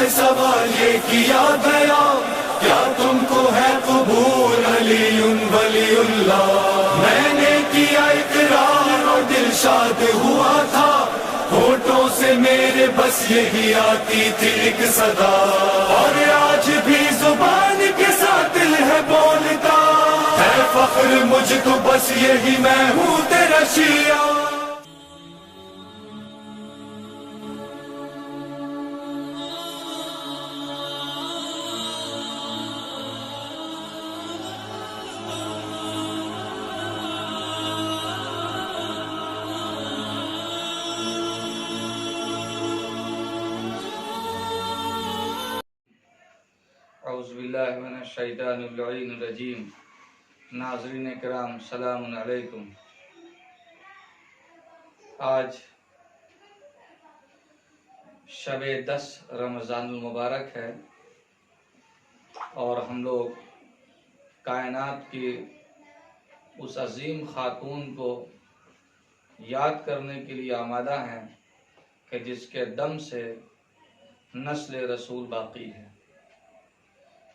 سے سوال یہ کیا گیا کیا تم کو ہے قبول علی ولی اللہ؟ میں نے کیا اقرار اور دل شاد ہوا تھا، ہونٹوں سے میرے بس یہی آتی تھی ایک صدا، اور آج بھی زبان کے ساتھ دل ہے بولتا ہے فخر مجھ کو، بس یہی میں ہوں تیرا شیعہ۔ اعوذ باللہ من الشیطان اللعین الرجیم۔ ناظرین کرام سلام علیکم۔ آج شب 10 رمضان المبارک ہے اور ہم لوگ کائنات کی اس عظیم خاتون کو یاد کرنے کے لیے آمادہ ہیں کہ جس کے دم سے نسل رسول باقی ہے،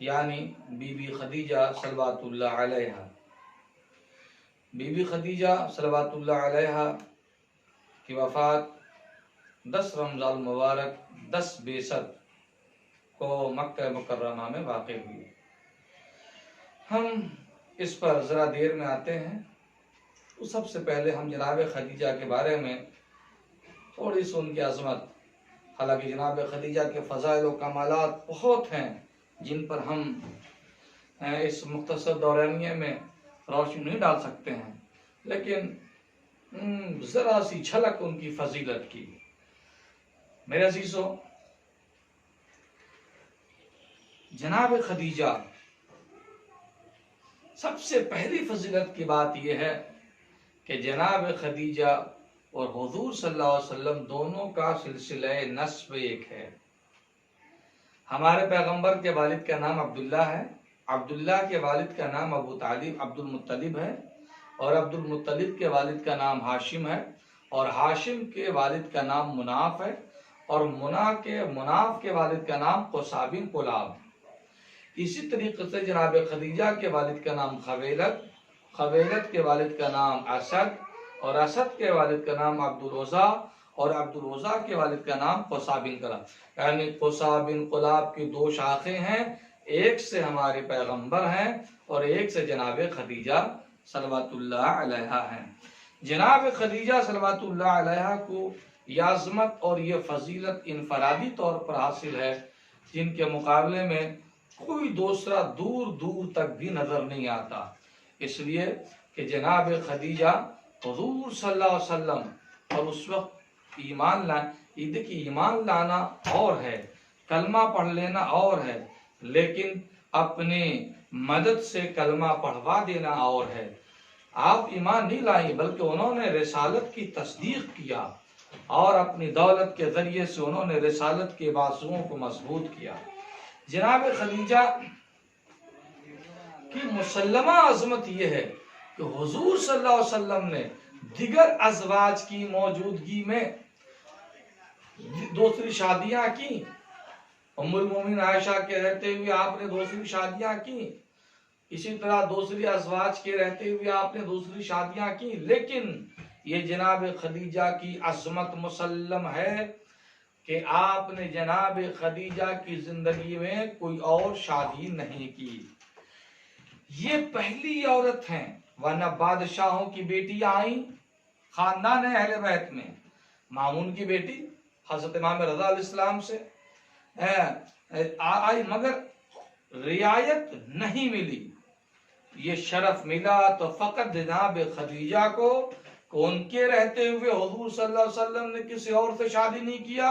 یعنی بی بی خدیجہ صلوات اللہ علیہا۔ بی بی خدیجہ صلوات اللہ علیہا کی وفات 10 رمضان المبارک 10 بعثت کو مکہ مکرمہ میں واقع ہوئی۔ ہم اس پر ذرا دیر میں آتے ہیں۔ تو سب سے پہلے ہم جناب خدیجہ کے بارے میں تھوڑی سی ان کی عظمت، حالانکہ جناب خدیجہ کے فضائل و کمالات بہت ہیں جن پر ہم اس مختصر دورانیے میں روشنی نہیں ڈال سکتے ہیں، لیکن ذرا سی جھلک ان کی فضیلت کی۔ میرے عزیزو، جناب خدیجہ، سب سے پہلی فضیلت کی بات یہ ہے کہ جناب خدیجہ اور حضور صلی اللہ علیہ وسلم دونوں کا سلسلہ نسب ایک ہے۔ ہمارے پیغمبر کے والد کا نام عبداللہ ہے، عبداللہ کے والد کا نام ابو طالب عبد المطلب ہے، اور عبد المطلب کے والد کا نام ہاشم ہے، اور ہاشم کے والد کا نام مناف ہے، اور مناف کے والد کا نام قصا بن کلاب۔ اسی طریقے سے جناب خدیجہ کے والد کا نام خویلد، خویلد کے والد کا نام اسد، اور اسد کے والد کا نام عبد العزا، اور عبد العزا کے والد کا نام قصا بن کلاب۔ یعنی قصا بن کلاب کی 2 شاخیں ہیں، ایک سے ہمارے پیغمبر ہیں اور ایک سے جناب خدیجہ صلوات اللہ علیہا ہیں۔ جناب خدیجہ صلوات اللہ علیہا کو یہ عظمت اور یہ فضیلت انفرادی طور پر حاصل ہے جن کے مقابلے میں کوئی دوسرا دور دور تک بھی نظر نہیں آتا، اس لیے کہ جناب خدیجہ حضور صلی اللہ علیہ وسلم اور اس وقت ایمان لانا اور ہے، کلمہ پڑھ لینا اور ہے، لیکن اپنی مدد سے کلمہ پڑھوا دینا اور ہے۔ آپ ایمان نہیں لائیں بلکہ انہوں نے رسالت کی تصدیق کیا اور اپنی دولت کے ذریعے سے انہوں نے رسالت کے بازوؤں کو مضبوط کیا۔ جناب خدیجہ کی مسلمہ عظمت یہ ہے کہ حضور صلی اللہ علیہ وسلم نے دیگر ازواج کی موجودگی میں دوسری شادیاں کی۔ ام المومنین عائشہ کے رہتے ہوئے آپ نے دوسری شادیاں کی، اسی طرح دوسری ازواج کے رہتے ہوئے آپ نے دوسری شادیاں کی، لیکن یہ جناب خدیجہ کی عظمت مسلم ہے کہ آپ نے جناب خدیجہ کی زندگی میں کوئی اور شادی نہیں کی۔ یہ پہلی عورت ہیں، ورنہ بادشاہوں کی بیٹیاں آئیں خاندان اہل بیت میں، مامون کی بیٹی حضرت امام رضا علیہ السلام سے آئی مگر رعایت نہیں ملی۔ یہ شرف ملا تو فقط جناب خدیجہ کو کہ ان کے رہتے ہوئے حضور صلی اللہ علیہ وسلم نے کسی اور سے شادی نہیں کیا،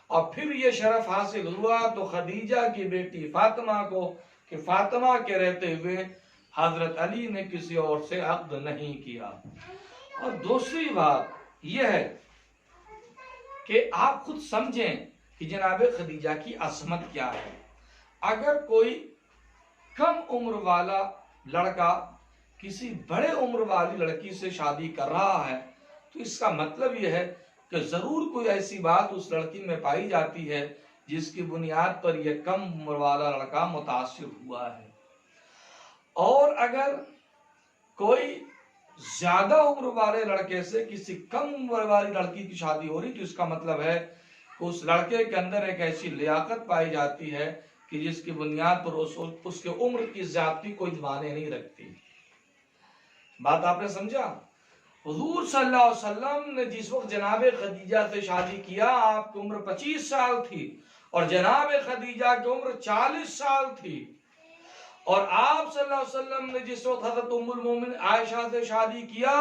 اور پھر یہ شرف حاصل ہوا تو خدیجہ کی بیٹی فاطمہ کو کہ فاطمہ کے رہتے ہوئے حضرت علی نے کسی اور سے عقد نہیں کیا۔ اور دوسری بات یہ ہے کہ آپ خود سمجھیں کہ جناب خدیجہ کی عظمت کیا ہے۔ اگر کوئی کم عمر والا لڑکا کسی بڑے عمر والی لڑکی سے شادی کر رہا ہے تو اس کا مطلب یہ ہے کہ ضرور کوئی ایسی بات اس لڑکی میں پائی جاتی ہے جس کی بنیاد پر یہ کم عمر والا لڑکا متاثر ہوا ہے۔ اور اگر کوئی زیادہ عمر والے لڑکے سے کسی کم عمر والی لڑکی کی شادی ہو رہی تو اس کا مطلب ہے کہ اس لڑکے کے اندر ایک ایسی لیاقت پائی جاتی ہے کہ جس کی بنیاد پر اس کے عمر کی زیادتی کوئی معنی نہیں رکھتی۔ بات آپ نے سمجھا؟ حضور صلی اللہ علیہ وسلم نے جس وقت جناب خدیجہ سے شادی کیا آپ کی عمر 25 سال تھی اور جناب خدیجہ کی عمر 40 سال تھی، اور آپ صلی اللہ علیہ وسلم نے جس وقت حضرت ام المومن عائشہ سے شادی کیا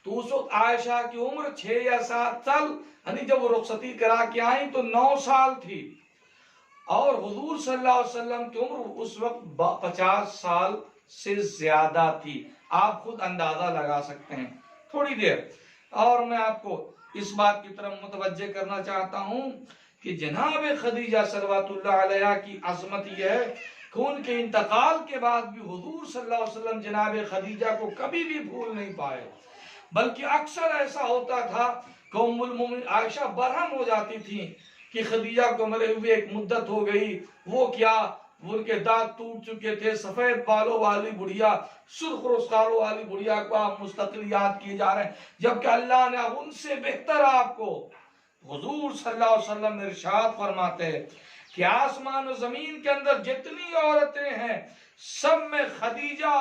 تو اس وقت عائشہ کی عمر 6 یا 7 سال، یعنی جب وہ رخصتی کرا کے آئیں تو 9 سال تھی، اور حضور صلی اللہ علیہ وسلم کی عمر اس وقت 50 سال سے زیادہ تھی۔ آپ خود اندازہ لگا سکتے ہیں۔ تھوڑی دیر اور میں آپ کو اس بات کی طرف متوجہ کرنا چاہتا ہوں کہ جناب خدیجہ صلوات اللہ علیہ کی عظمت یہ ہے کہ ان کے انتقال کے بعد بھی حضور صلی اللہ علیہ وسلم جناب خدیجہ کو کبھی بھی بھول نہیں پائے، بلکہ اکثر ایسا ہوتا تھا کہ ام المومن عائشہ برہم ہو جاتی تھی کہ خدیجہ کو مرے ہوئے ایک مدت ہو گئی، وہ کیا، ان کے دانت ٹوٹ چکے تھے، سفید بالوں والی بڑھیا، سرخ رخساروں والی بڑھیا کو آپ مستقل یاد کیے جا رہے ہیں، جبکہ اللہ نے اب ان سے بہتر آپ کو، حضور صلی اللہ علیہ وسلم ارشاد فرماتے ہیں کہ آسمان و زمین کے اندر جتنی عورتیں ہیں سب میں خدیجہ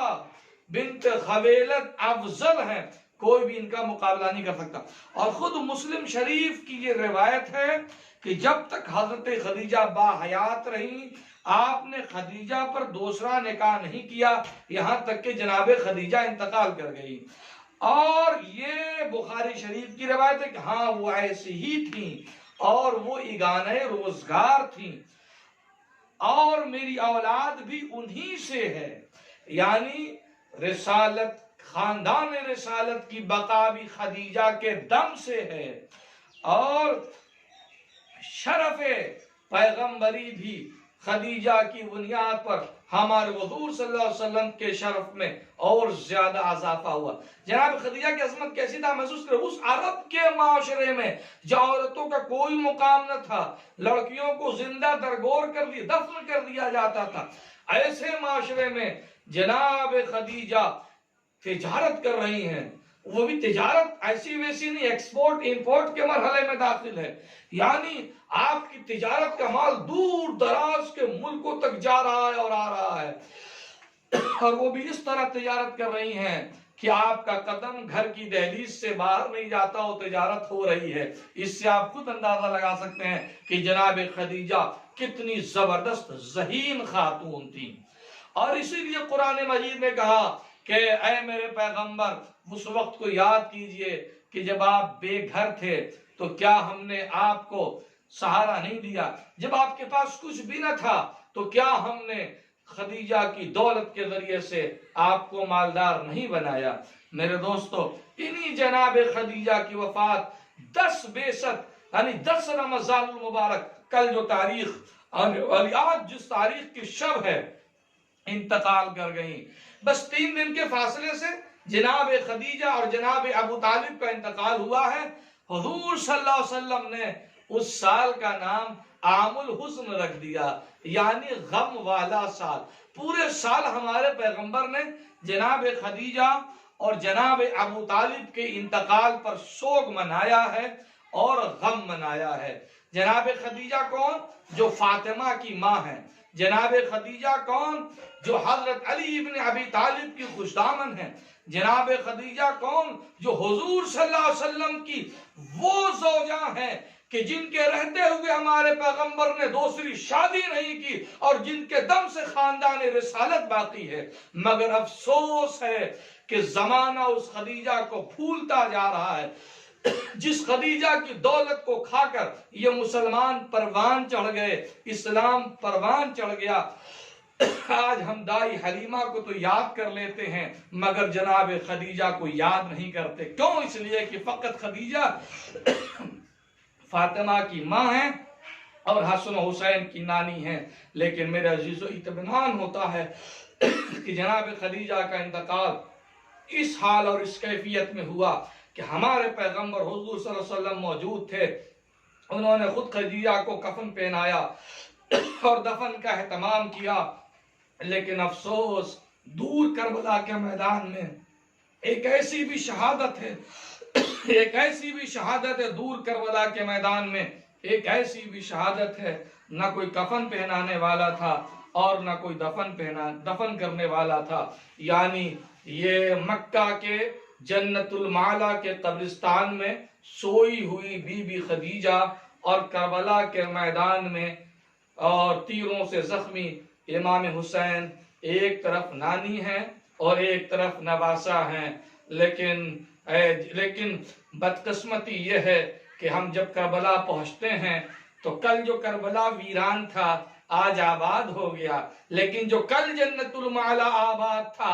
بنت خویلد افضل ہیں، کوئی بھی ان کا مقابلہ نہیں کر سکتا۔ اور خود مسلم شریف کی یہ روایت ہے کہ جب تک حضرت خدیجہ باحیات رہیں آپ نے خدیجہ پر دوسرا نکاح نہیں کیا، یہاں تک کہ جناب خدیجہ انتقال کر گئی۔ اور یہ بخاری شریف کی روایت ہے کہ ہاں وہ ایسی ہی تھیں اور وہ ایگانۂ روزگار تھیں، اور میری اولاد بھی انہی سے ہے، یعنی رسالت، خاندان رسالت کی بقا بھی خدیجہ کے دم سے ہے، اور شرف پیغمبری بھی خدیجہ کی بنیاد پر ہمارے حضور صلی اللہ علیہ وسلم کے شرف میں اور زیادہ اضافہ ہوا۔ جناب خدیجہ کی عظمت کیسی تھا محسوس کریں، اس عرب کے معاشرے میں جہاں عورتوں کا کوئی مقام نہ تھا، لڑکیوں کو زندہ درگور دفن کر دیا جاتا تھا، ایسے معاشرے میں جناب خدیجہ تجارت کر رہی ہیں، وہ بھی تجارت ایسی ویسی نہیں، ایکسپورٹ امپورٹ کے مرحلے میں داخل ہے، یعنی آپ کی تجارت کا مال دور دراز کے ملکوں تک جا رہا ہے اور آ رہا ہے، اور وہ بھی اس طرح تجارت کر رہی ہیں کہ آپ کا قدم گھر کی دہلیز سے باہر نہیں جاتا، وہ تجارت ہو رہی ہے۔ اس سے آپ خود اندازہ لگا سکتے ہیں کہ جناب خدیجہ کتنی زبردست ذہین خاتون تھی، اور اسی لیے قرآن مجید نے کہا کہ اے میرے پیغمبر اس وقت کو یاد کیجئے کہ جب آپ بے گھر تھے تو کیا ہم نے آپ کو سہارا نہیں دیا، جب آپ کے پاس کچھ بھی نہ تھا تو کیا ہم نے خدیجہ کی دولت کے ذریعے سے آپ کو مالدار نہیں بنایا۔ میرے دوستو، انہی جناب خدیجہ کی وفات 10 بیست یعنی 10 رمضان المبارک، کل جو تاریخ آنے والی، آج جس تاریخ کی شب ہے، انتقال کر گئیں۔ بس 3 دن کے فاصلے سے جناب خدیجہ اور جناب ابو طالب کا انتقال ہوا ہے۔ حضور صلی اللہ علیہ وسلم نے اس سال کا نام عام الحزن رکھ دیا، یعنی غم والا سال۔ پورے سال ہمارے پیغمبر نے جناب خدیجہ اور جناب ابو طالب کے انتقال پر سوگ منایا ہے اور غم منایا ہے۔ جناب خدیجہ کون؟ جو فاطمہ کی ماں ہے۔ جناب خدیجہ کون؟ جو حضرت علی ابن ابی طالب کی خوشدامن ہے۔ جناب خدیجہ کون؟ جو حضور صلی اللہ علیہ وسلم کی وہ زوجہ ہیں کہ جن کے رہتے ہوئے ہمارے پیغمبر نے دوسری شادی نہیں کی اور جن کے دم سے خاندان رسالت باقی ہے۔ مگر افسوس ہے کہ زمانہ اس خدیجہ کو بھولتا جا رہا ہے، جس خدیجہ کی دولت کو کھا کر یہ مسلمان پروان چڑھ گئے، اسلام پروان چڑھ گیا۔ آج ہم دائی حلیمہ کو تو یاد کر لیتے ہیں مگر جناب خدیجہ کو یاد نہیں کرتے۔ کیوں؟ اس لیے کہ فقط خدیجہ فاطمہ کی ماں ہیں اور حسن و حسین کی نانی ہیں، لیکن میرے عزیزو اطمینان ہوتا ہے کہ جناب خدیجہ کا انتقال اس حال اور اس کیفیت میں ہوا کہ ہمارے پیغمبر حضور صلی اللہ علیہ وسلم موجود تھے، انہوں نے خود خدیجہ کو کفن پہنایا اور دفن کا اہتمام کیا، لیکن افسوس دور کربلا کے میدان میں ایک ایسی بھی شہادت ہے، ایک ایسی بھی شہادت ہے دور کربلا کے میدان میں، ایک ایسی بھی شہادت ہے، نہ کوئی کفن پہنانے والا تھا اور نہ کوئی دفن کرنے والا تھا۔ یعنی یہ مکہ کے جنت المعلا کے قبرستان میں سوئی ہوئی بی بی خدیجہ اور کربلا کے میدان میں اور تیروں سے زخمی امام حسین ایک طرف نانی ہیں اور ایک طرف نواسہ ہیں، لیکن بدقسمتی یہ ہے کہ ہم جب کربلا پہنچتے ہیں تو کل جو کربلا ویران تھا آج آباد ہو گیا، لیکن جو کل جنت المعلا آباد تھا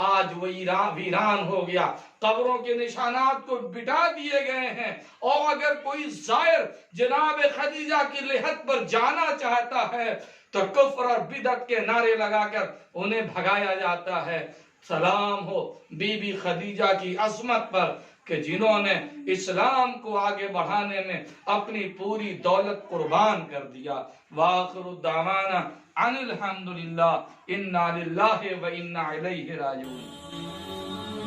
آج وہ ویران ہو گیا، قبروں کے نشانات کو بٹا دیے گئے ہیں، اور اگر کوئی زائر جناب خدیجہ کی لحد پر جانا چاہتا ہے تو کفر اور بدعت کے نعرے لگا کر انہیں بھگایا جاتا ہے۔ سلام ہو بی بی خدیجہ کی عظمت پر کہ جنہوں نے اسلام کو آگے بڑھانے میں اپنی پوری دولت قربان کر دیا۔ وآخر الدعوانا ان الحمدللہ انا للہ و انا الیہ راجعون۔